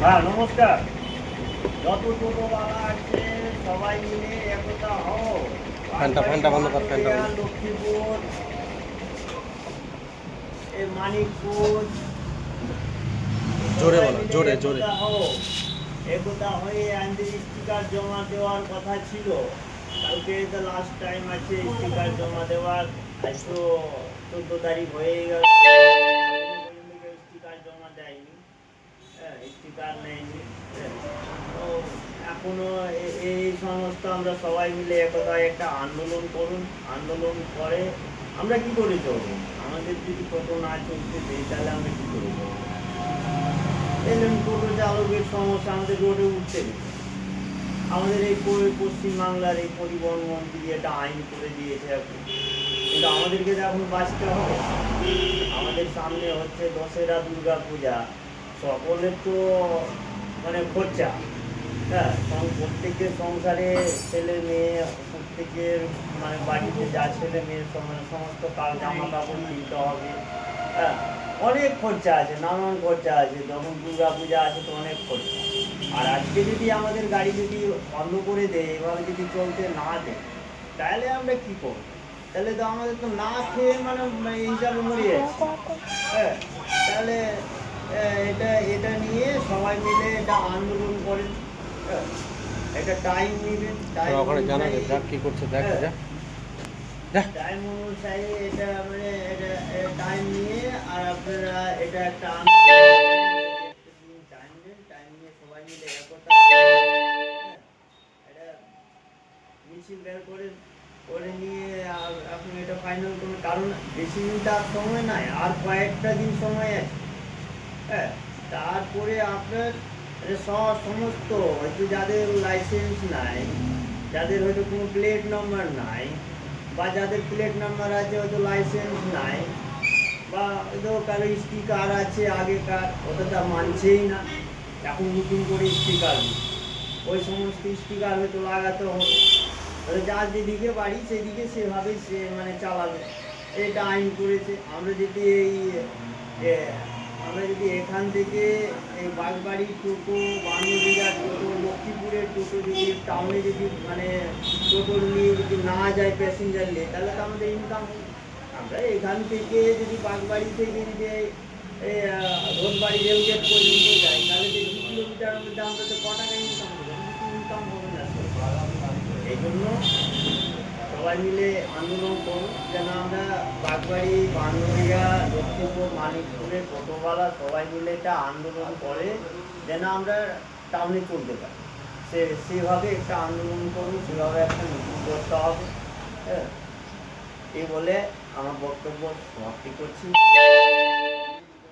হ্যাঁ, নমস্কার। যত টোটোওয়ালা আছে সবাই মিলে একতা হও। ফ্যানটা বন্ধ কর, ফ্যানটা বাগবাড়িয়া, বন্ধ। লক্ষ্মীপুর, এই মানিকপুর, জোরে সবাই বলো, মিলে জোরে জোরে। একতা হও। একতা হয়ে আইনদের স্টিকার জমা দেওয়ার কথা ছিল। কালকে তো লাস্ট টাইম আছে স্টিকার জমা দেওয়ার। আজ তো 14 তারিখ হয়ে গেল, এখনো পর্যন্ত কেউ স্টিকার জমা দেয়নি। হ্যাঁ, স্টিকার নেয়নি। হ্যাঁ, তো এখনো এই সমস্ত আমরা সবাই মিলে একতায় একটা আন্দোলন করুন। আন্দোলন করে আমরা কি করে চলবো? আমাদের যদি টোটো না চলতে দেয় তাহলে আমরা কি করে চলবো? এলেন টোটো চালকের সমস্যা, আমাদের রোডে উঠতে দিন। আমাদের এই পশ্চিমবাংলার এই পরিবহন মন্ত্রী একটা আইন করে দিয়েছে এখন, কিন্তু আমাদেরকে তো এখন বাঁচতে হবে। আমাদের সামনে হচ্ছে দশেরা, দুর্গা পূজা, সকলের তো মানে খরচা। হ্যাঁ, প্রত্যেকের সংসারে ছেলে মেয়ে, প্রত্যেকের মানে বাড়িতে যা ছেলে মেয়ের সমস্ত জামা কাপড় কিনতে হবে। হ্যাঁ, অনেক খরচা আছে, নানান খরচা আছে। যখন দুর্গা পূজা আছে তো অনেক খরচা। আর আজকে যদি আমাদের গাড়ি যদি বন্ধ করে দেয়, এভাবে যদি চলতে না দেয়, তাহলে আমরা কি করবো? তাহলে তো আমাদের তো না খেয়ে মানে এই হিসাবে মরে যাচ্ছে। হ্যাঁ, তাহলে এটা এটা নিয়ে সবাই মিলে এটা আন্দোলন করেন। হ্যাঁ, একটা টাইম নেবেন, টাইম ওখানে জানা অনুযায়ী। যা কি করছে, দেখ হ্যাঁ, যা যা। টাইম অনুযায়ী এটা মানে এটা টাইম নিয়ে আর আপনারা এটা একটা আন্দোলন করেন। যদি একটা দিন টাইম নেন, টাইম নিয়ে সবাই মিলে একতা। হ্যাঁ, এটা মিছিল বের করে করে নিয়ে আপনি এটা ফাইনাল করুন। কারণ বেশি দিন তার সময় নাই, আর কয়েকটা দিন সময় আছে। হ্যাঁ, তারপরে আপনার সমস্ত হয়তো যাদের লাইসেন্স নাই, যাদের হয়তো কোনো প্লেট নাম্বার নাই, বা যাদের প্লেট নাম্বার আছে হয়তো লাইসেন্স নাই, বা হয়তো কারো স্টিকার আছে আগেকার, ওটা তা মানছেই না। এখন নতুন করে স্টিকার, ওই সমস্ত স্টিকার হয়তো লাগাতে হবে। যার যেদিকে বাড়ি সেদিকে সেভাবেই সে মানে চালাবে। এটা আইন করেছে। আমরা যদি এখান থেকে এই বাগবাড়ি টোটো, বান্ধবীরা টোটো, লক্ষ্মীপুরের টোটো যদি টাউনে যদি মানে টোটো নিয়ে যদি না যায় প্যাসেঞ্জার নিয়ে, তাহলে তো আমাদের ইনকাম। আমরা এখান থেকে যদি বাগবাড়ি থেকে যদি রোডবাড়ি রেলগেট পর্যন্ত যাই, তাহলে যে 2 কিলোমিটারের মধ্যে আমরা তো ক টাকা ইনকাম করবো? ইনকাম হবে না। এই জন্য সবাই মিলে আন্দোলন করুন, যেন আমরা বাগবাড়ি, বান্ধবীরা, লক্ষ্মীপুর, মানিকপুরে টোটোওয়ালা সবাই মিলে একটা আন্দোলন করে, যেন আমরা টাউনে চলতে পারি। সেভাবে একটা আন্দোলন করুন, সেভাবে একটা মিটিং করতে হবে। হ্যাঁ, এই বলে আমার বক্তব্য সমাপ্তি করছি।